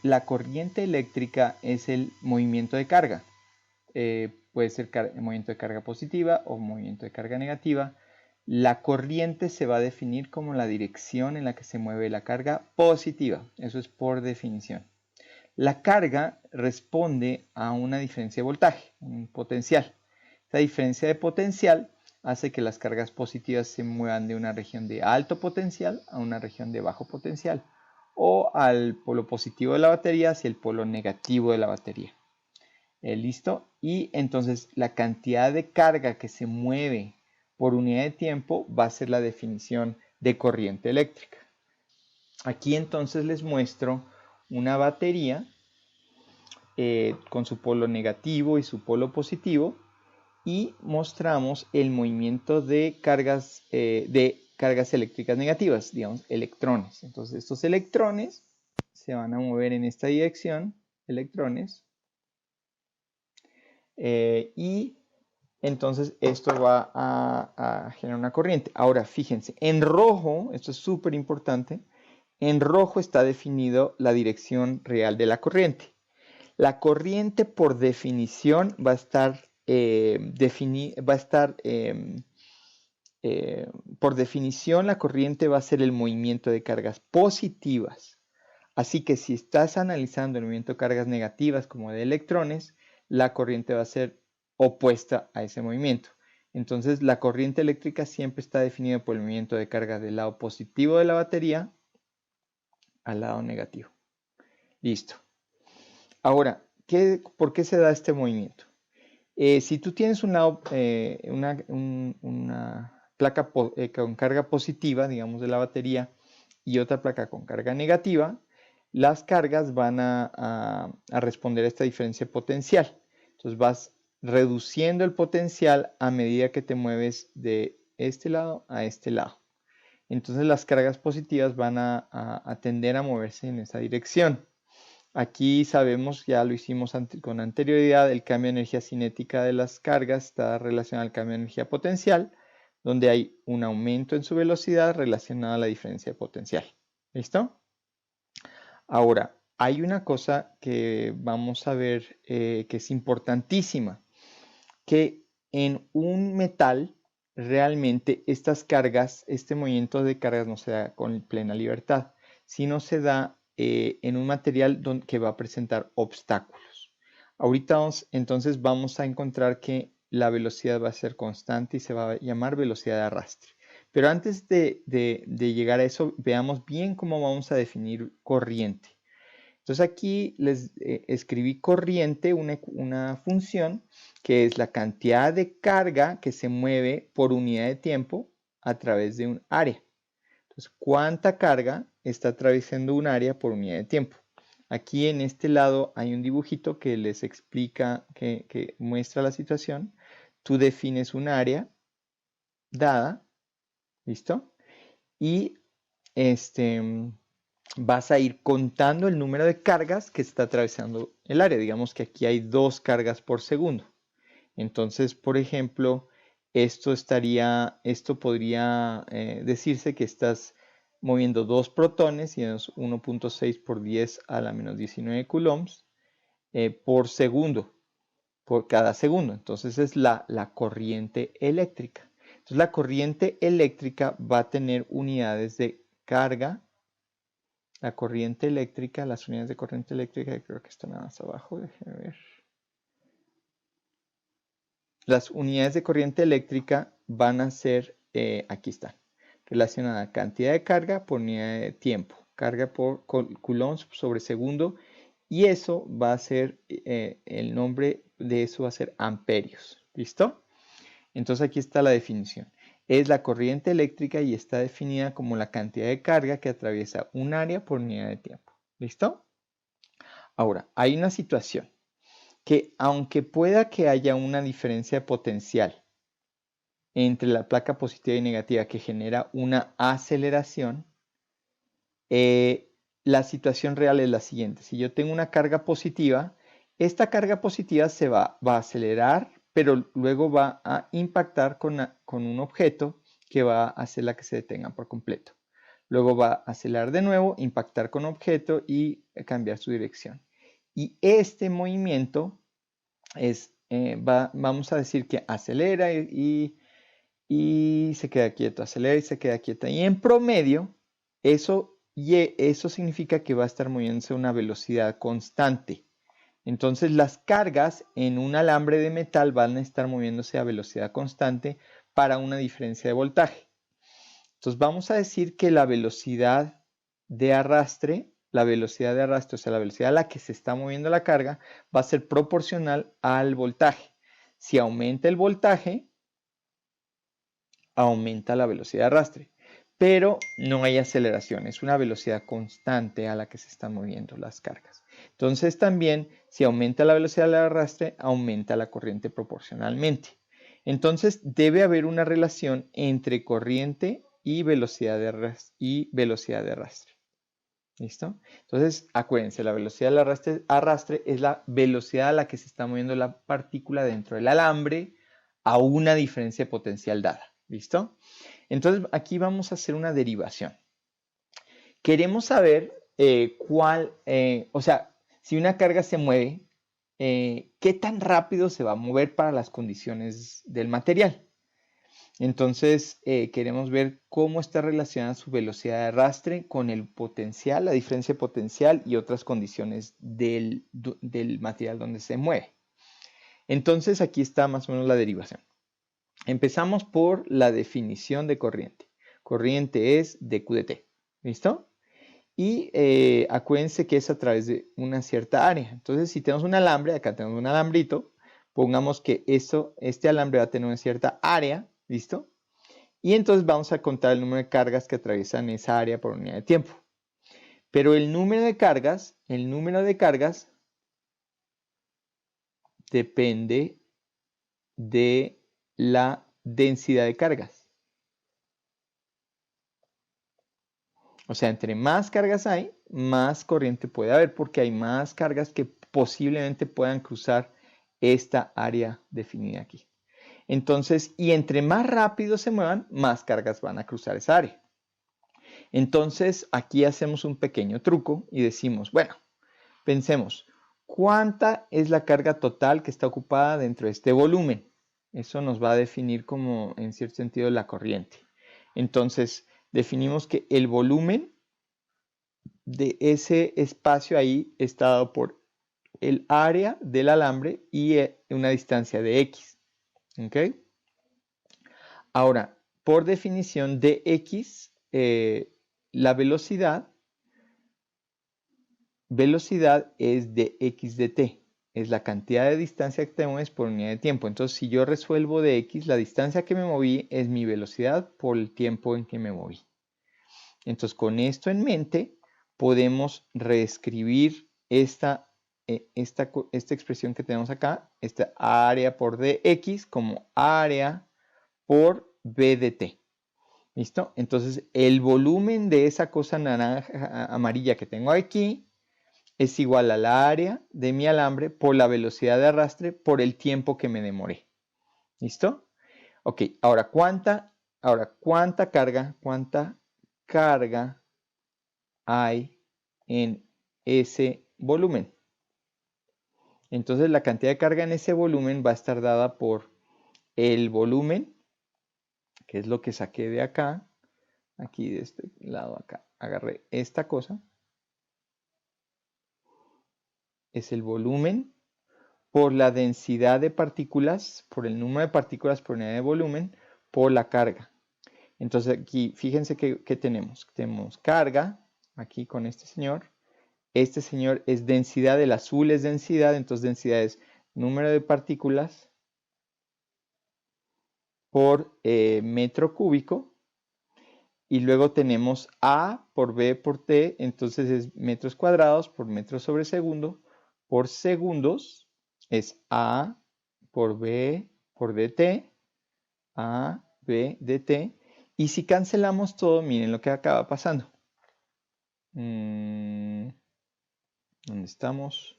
la corriente eléctrica es el movimiento de carga. Puede ser movimiento de carga positiva o movimiento de carga negativa. La corriente se va a definir como la dirección en la que se mueve la carga positiva. Eso es por definición. La carga responde a una diferencia de voltaje, un potencial. Esta diferencia de potencial hace que las cargas positivas se muevan de una región de alto potencial a una región de bajo potencial, o al polo positivo de la batería hacia el polo negativo de la batería. ¿Listo? Y entonces la cantidad de carga que se mueve por unidad de tiempo va a ser la definición de corriente eléctrica. Aquí entonces les muestro una batería con su polo negativo y su polo positivo, y mostramos el movimiento de cargas eléctricas negativas, digamos electrones. Entonces estos electrones se van a mover en esta dirección, electrones, y entonces esto va a generar una corriente. Ahora fíjense, en rojo, esto es súper importante, en rojo está definido la dirección real de la corriente. La corriente por definición va a estar, por definición la corriente va a ser el movimiento de cargas positivas. Así que si estás analizando el movimiento de cargas negativas como de electrones, la corriente va a ser opuesta a ese movimiento. Entonces la corriente eléctrica siempre está definida por el movimiento de carga del lado positivo de la batería al lado negativo. Listo. Ahora, ¿por qué se da este movimiento? Si tú tienes una placa con carga positiva, digamos de la batería, y otra placa con carga negativa, las cargas van a responder a esta diferencia potencial. Entonces vas reduciendo el potencial a medida que te mueves de este lado a este lado. Entonces las cargas positivas van a tender a moverse en esa dirección. Aquí sabemos, ya lo hicimos con anterioridad, el cambio de energía cinética de las cargas está relacionado al cambio de energía potencial, donde hay un aumento en su velocidad relacionado a la diferencia de potencial. ¿Listo? Ahora, hay una cosa que vamos a ver que es importantísima, que en un metal realmente estas cargas, este movimiento de cargas no se da con plena libertad, sino se da en un material que va a presentar obstáculos. Ahorita entonces vamos a encontrar que la velocidad va a ser constante y se va a llamar velocidad de arrastre. Pero antes de llegar a eso, veamos bien cómo vamos a definir corriente. Entonces aquí les escribí corriente, una función que es la cantidad de carga que se mueve por unidad de tiempo a través de un área. Entonces, ¿cuánta carga está atravesando un área por unidad de tiempo? Aquí en este lado hay un dibujito que les explica, que muestra la situación. Tú defines un área dada, ¿listo? Y vas a ir contando el número de cargas que está atravesando el área. Digamos que aquí hay 2 cargas por segundo. Entonces, por ejemplo, esto podría decirse que estás moviendo 2 protones y es 1.6 por 10 a la menos 19 coulombs por segundo, por cada segundo. Entonces es la corriente eléctrica. Entonces la corriente eléctrica va a tener unidades de carga. La corriente eléctrica, las unidades de corriente eléctrica, creo que están más abajo, déjenme ver. Las unidades de corriente eléctrica van a ser, aquí están, relacionada a cantidad de carga por unidad de tiempo, carga por coulombs sobre segundo, y eso va a ser, el nombre de eso va a ser amperios, ¿listo? Entonces aquí está la definición. Es la corriente eléctrica y está definida como la cantidad de carga que atraviesa un área por unidad de tiempo, ¿listo? Ahora, hay una situación que aunque pueda que haya una diferencia de potencial entre la placa positiva y negativa que genera una aceleración, la situación real es la siguiente. Si yo tengo una carga positiva, esta carga positiva se va a acelerar, pero luego va a impactar con un objeto que va a hacer la que se detenga por completo. luego va a acelerar de nuevo, impactar con objeto y cambiar su dirección. Y este movimiento vamos a decir que acelera y se queda quieto, acelera y se queda quieto. Y en promedio, eso significa que va a estar moviéndose a una velocidad constante. Entonces las cargas en un alambre de metal van a estar moviéndose a velocidad constante para una diferencia de voltaje. Entonces vamos a decir que la velocidad de arrastre, o sea, la velocidad a la que se está moviendo la carga, va a ser proporcional al voltaje. Si aumenta el voltaje, aumenta la velocidad de arrastre, pero no hay aceleración, es una velocidad constante a la que se están moviendo las cargas. Entonces también, si aumenta la velocidad de arrastre, aumenta la corriente proporcionalmente. Entonces debe haber una relación entre corriente y velocidad de arrastre. ¿Listo? Entonces, acuérdense, la velocidad del arrastre es la velocidad a la que se está moviendo la partícula dentro del alambre a una diferencia potencial dada. ¿Listo? Entonces, aquí vamos a hacer una derivación. Queremos saber si una carga se mueve, qué tan rápido se va a mover para las condiciones del material. Entonces, queremos ver cómo está relacionada su velocidad de arrastre con el potencial, la diferencia potencial y otras condiciones del material donde se mueve. Entonces, aquí está más o menos la derivación. Empezamos por la definición de corriente. Corriente es dQ dt. ¿Listo? Y acuérdense que es a través de una cierta área. Entonces, si tenemos un alambre, acá tenemos un alambrito, pongamos que este alambre va a tener una cierta área, ¿listo? Y entonces vamos a contar el número de cargas que atraviesan esa área por unidad de tiempo. Pero el número de cargas depende de la densidad de cargas. O sea, entre más cargas hay, más corriente puede haber porque hay más cargas que posiblemente puedan cruzar esta área definida aquí. Entonces, y entre más rápido se muevan, más cargas van a cruzar esa área. Entonces, aquí hacemos un pequeño truco y decimos, bueno, pensemos, ¿cuánta es la carga total que está ocupada dentro de este volumen? Eso nos va a definir como, en cierto sentido, la corriente. Entonces, definimos que el volumen de ese espacio ahí está dado por el área del alambre y una distancia de X. ¿Ok? Ahora, por definición de X, la velocidad es de X de t. Es la cantidad de distancia que te mueves por unidad de tiempo. Entonces, si yo resuelvo de X, la distancia que me moví es mi velocidad por el tiempo en que me moví. Entonces, con esto en mente, podemos reescribir esta expresión que tenemos acá, esta área por dx, como área por b de t. ¿Listo? Entonces, el volumen de esa cosa naranja, amarilla que tengo aquí es igual al área de mi alambre por la velocidad de arrastre por el tiempo que me demoré. ¿Listo? Ok, ahora cuánta carga hay en ese volumen. Entonces la cantidad de carga en ese volumen va a estar dada por el volumen, que es lo que saqué de acá, aquí de este lado acá, agarré esta cosa, es el volumen por la densidad de partículas, por el número de partículas por unidad de volumen, por la carga. Entonces aquí fíjense que tenemos. Tenemos carga, aquí con este señor. Este señor es densidad, el azul es densidad, entonces densidad es número de partículas por metro cúbico. Y luego tenemos A por B por T, entonces es metros cuadrados por metros sobre segundo por segundos. Es A por B por dt, A, B, dt. Y si cancelamos todo, miren lo que acaba pasando. ¿Dónde estamos?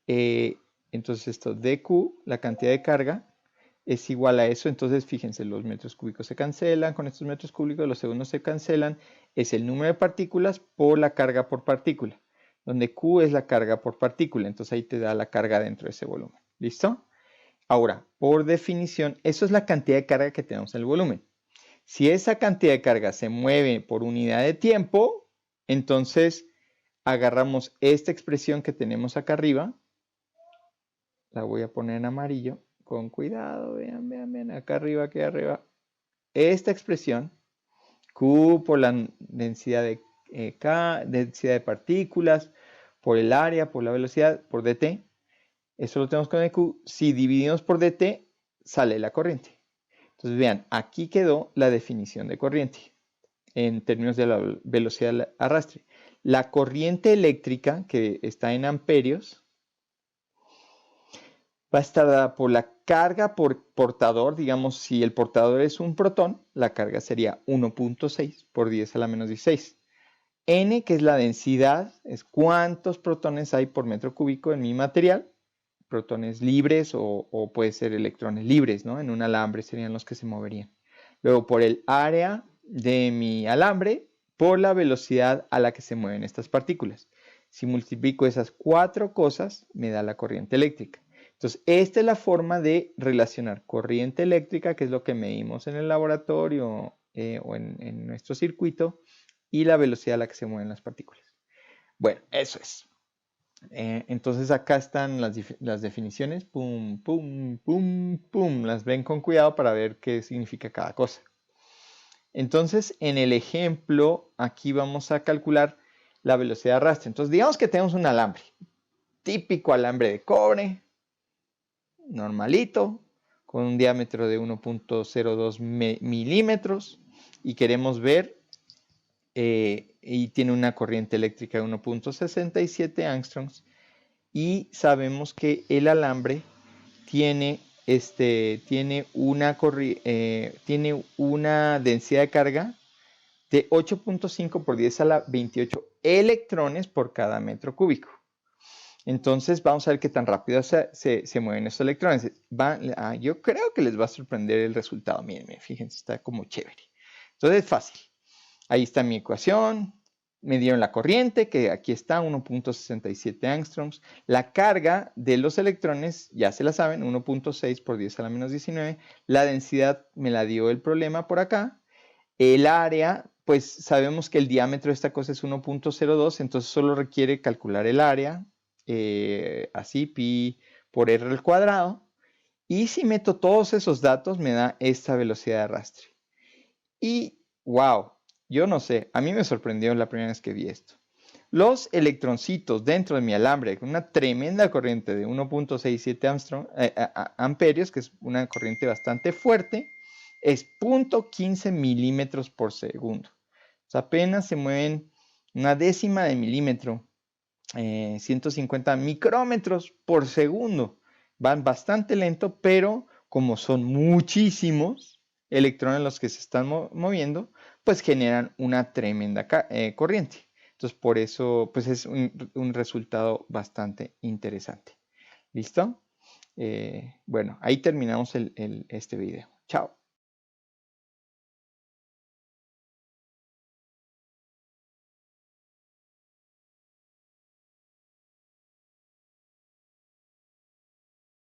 Entonces esto dq, la cantidad de carga, es igual a eso. Entonces, fíjense, los metros cúbicos se cancelan con estos metros cúbicos, los segundos se cancelan. Es el número de partículas por la carga por partícula, donde Q es la carga por partícula. Entonces, ahí te da la carga dentro de ese volumen. ¿Listo? Ahora, por definición, eso es la cantidad de carga que tenemos en el volumen. Si esa cantidad de carga se mueve por unidad de tiempo, entonces agarramos esta expresión que tenemos acá arriba. La voy a poner en amarillo. Con cuidado, vean, vean, vean, acá arriba, aquí arriba. Esta expresión, Q por la densidad de K, densidad de partículas, por el área, por la velocidad, por dt. Eso lo tenemos con el Q. Si dividimos por dt, sale la corriente. Entonces vean, aquí quedó la definición de corriente en términos de la velocidad del arrastre. La corriente eléctrica, que está en amperios, va a estar dada por la carga por portador. Digamos, si el portador es un protón, la carga sería 1.6 por 10 a la menos 16. N, que es la densidad, es cuántos protones hay por metro cúbico en mi material. Protones libres o puede ser electrones libres, ¿no? En un alambre serían los que se moverían. Luego, por el área de mi alambre, por la velocidad a la que se mueven estas partículas. Si multiplico esas 4 cosas, me da la corriente eléctrica. Entonces, esta es la forma de relacionar corriente eléctrica, que es lo que medimos en el laboratorio o en nuestro circuito, y la velocidad a la que se mueven las partículas. Bueno, eso es. Entonces acá están las definiciones. Pum, pum, pum, pum. Las ven con cuidado para ver qué significa cada cosa. Entonces, en el ejemplo, aquí vamos a calcular la velocidad de arrastre. Entonces, digamos que tenemos un alambre. Típico alambre de cobre, normalito, con un diámetro de 1.02 milímetros. Y queremos ver, y tiene una corriente eléctrica de 1.67 angstroms. Y sabemos que el alambre tiene una densidad de carga de 8.5 por 10 a la 28 electrones por cada metro cúbico. Entonces vamos a ver qué tan rápido se mueven estos electrones. Yo creo que les va a sorprender el resultado. Miren, fíjense, está como chévere. Entonces es fácil. Ahí está mi ecuación. Me dieron la corriente, que aquí está, 1.67 angstroms. La carga de los electrones, ya se la saben, 1.6 por 10 a la menos 19. La densidad me la dio el problema por acá. El área, pues sabemos que el diámetro de esta cosa es 1.02, entonces solo requiere calcular el área, así, pi por r al cuadrado. Y si meto todos esos datos, me da esta velocidad de arrastre. Y, wow, yo no sé, a mí me sorprendió la primera vez que vi esto. Los electroncitos dentro de mi alambre con una tremenda corriente de 1.67 amperios, que es una corriente bastante fuerte, es 0.15 milímetros por segundo. O sea, apenas se mueven una décima de milímetro, 150 micrómetros por segundo. Van bastante lento, pero como son muchísimos electrones los que se están moviendo, pues generan una tremenda corriente. Entonces, por eso, pues es un resultado bastante interesante. ¿Listo? Bueno, ahí terminamos este video. Chao.